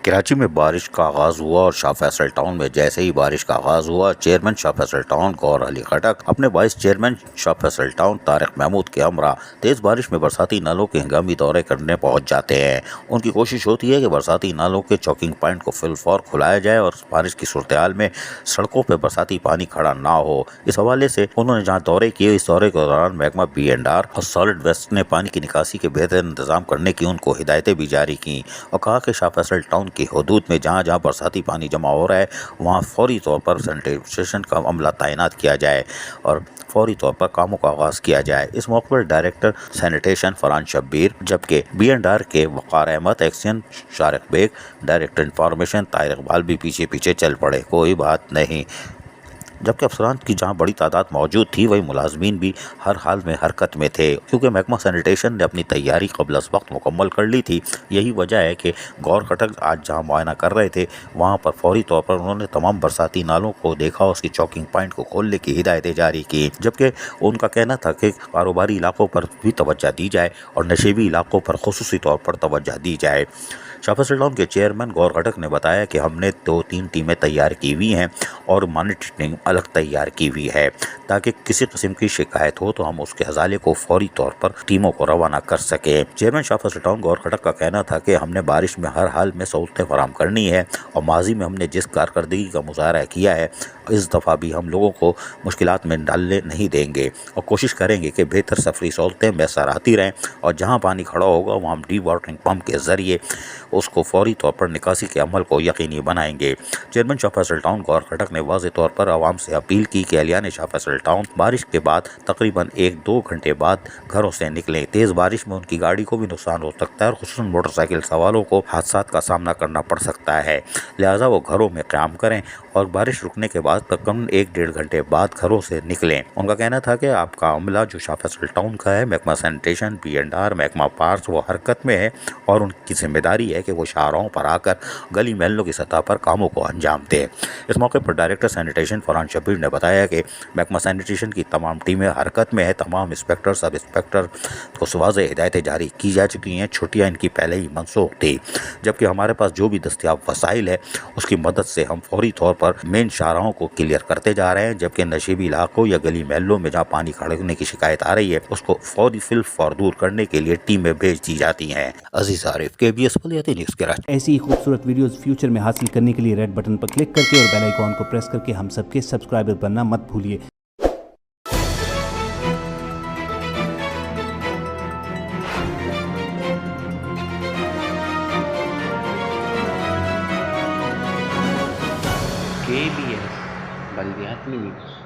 कराची में बारिश का आगाज हुआ और शाह फैसल टाउन में जैसे ही बारिश का आगाज हुआ, चेयरमैन शाह फैसल टाउन गौहर अली खटक अपने vice chairman Shah Faisal town Tariq Mahmood के हमरा तेज बारिश में बरसाती नालों के हंगामी दौरे करने पहुंच जाते हैं। उनकी कोशिश होती है कि बरसाती नालों के चौकिंग पॉइंट को फिल फॉर खुलाया जाए और बारिश की सूरत हाल में सड़कों पर बरसाती पानी खड़ा ना हो। इस हवाले से उन्होंने जहाँ दौरे किए, इस दौरे के दौरान महकमा B&R और सॉलिड वेस्ट ने पानी की निकासी के बेहतर इंतजाम करने की उनको हिदायतें भी जारी की और कहा कि शाह फैसल टाउन की हदूद में जहाँ जहाँ बरसाती पानी जमा हो रहा है वहाँ फौरी तौर पर सैनिटाइजेशन का अमला तैनात किया जाए और फौरी तौर पर कामों का आगाज़ किया जाए। इस मौके पर डायरेक्टर सैनिटेशन फरहान शब्बीर, जबकि B&R के Waqar Ahmed, action Shariq Baig, director information Tahir Iqbal भी पीछे पीछे चल पड़े। कोई बात नहीं। जबकि अफसरान की जहां बड़ी तादाद मौजूद थी, वही मुलाजमीन भी हर हाल में हरकत में थे, क्योंकि महकमा सैनिटेशन ने अपनी तैयारी कबल अज़ वक्त मुकम्मल कर ली थी। यही वजह है कि गौहर खटक आज जहां मुआयना कर रहे थे, वहां पर फौरी तौर पर उन्होंने तमाम बरसाती नालों को देखा और उसकी चौकिंग पॉइंट को खोलने की हिदायतें जारी की। जबकि उनका कहना था कि कारोबारी इलाकों पर भी तवज्जो दी जाए और नशेबी इलाकों पर खुसूसी तौर पर तवज्जो दी जाए। शाह फैसल टाउन के चेयरमैन गौहर खटक ने बताया कि हमने 2-3 टीमें तैयार की हुई हैं और मॉनिटरिंग टीम अलग तैयार की हुई है, ताकि किसी किस्म की शिकायत हो तो हम उसके हवाले को फौरी तौर पर टीमों को रवाना कर सके। चेयरमैन शाह फैसल टाउन गौहर खटक का कहना था कि हमने बारिश में हर हाल में सहूलतें फराहम करनी है और माजी में हमने जिस कारकर्दगी का मुजाहरा किया है, इस दफ़ा भी हम लोगों को मुश्किलात में डालने नहीं देंगे और कोशिश करेंगे कि बेहतर सफरी सहूलतें मैसर आती रहें और जहाँ पानी खड़ा होगा वहाँ हम डी वाटरिंग पम्प के ज़रिए उसको फौरी तौर पर निकासी के अमल को यकीनी बनाएंगे। चेयरमैन शाह फैसल टाउन गौहर खटक ने वाज़ेह तौर पर आवाम से अपील की कि अहलियान शाह फैसल टाउन बारिश के बाद तकरीबन 1-2 घंटे बाद घरों से निकलें। तेज़ बारिश में उनकी गाड़ी को भी नुकसान हो सकता है और खुसूसन मोटरसाइकिल सवारों को हादसात का सामना करना पड़ सकता है, लिहाजा वो घरों में क़याम करें और बारिश रुकने के बाद तकरीबन 1-1.5 घंटे बाद घरों से निकलें। उनका कहना था कि आपका अमला जो शाह फैसल टाउन का है, महकमा सैनिटेशन, B&R, महकमा पार्स, वो हरकत में है और उनकी जिम्मेदारी है कि वो शाहराहों पर आकर गली महलों की सतह पर कामों को अंजाम दें। इस मौके पर डायरेक्टर सैनिटेशन फरहान शब्बीर ने बताया कि महकमा सैनिटेशन की तमाम टीमें हरकत में है। तमाम इंस्पेक्टर, सब इंस्पेक्टर को वाज़ेह हिदायतें जारी की जा चुकी हैं। छुट्टियाँ इनकी पहले ही मनसूख थी, जबकि हमारे पास जो भी दस्तियाब वसाइल है उसकी मदद से हम फौरी तौर पर मेन शाहराहों को क्लियर करते जा रहे हैं, जबकि नशीबी इलाकों या गली महलों में जहाँ पानी खड़े होने की शिकायत आ रही है उसको फौरी फिल फौर दूर करने के लिए टीमें भेज दी जाती हैं। अजीज आरिफ, KBS बलियाती न्यूज़ कराची। ऐसी ही खूबसूरत वीडियोस फ्यूचर में हासिल करने के लिए रेड बटन पर क्लिक करके और बेल आइकॉन को प्रेस करके हम सबके सब्सक्राइबर बनना मत भूलिए। KBS बलियाती न्यूज़।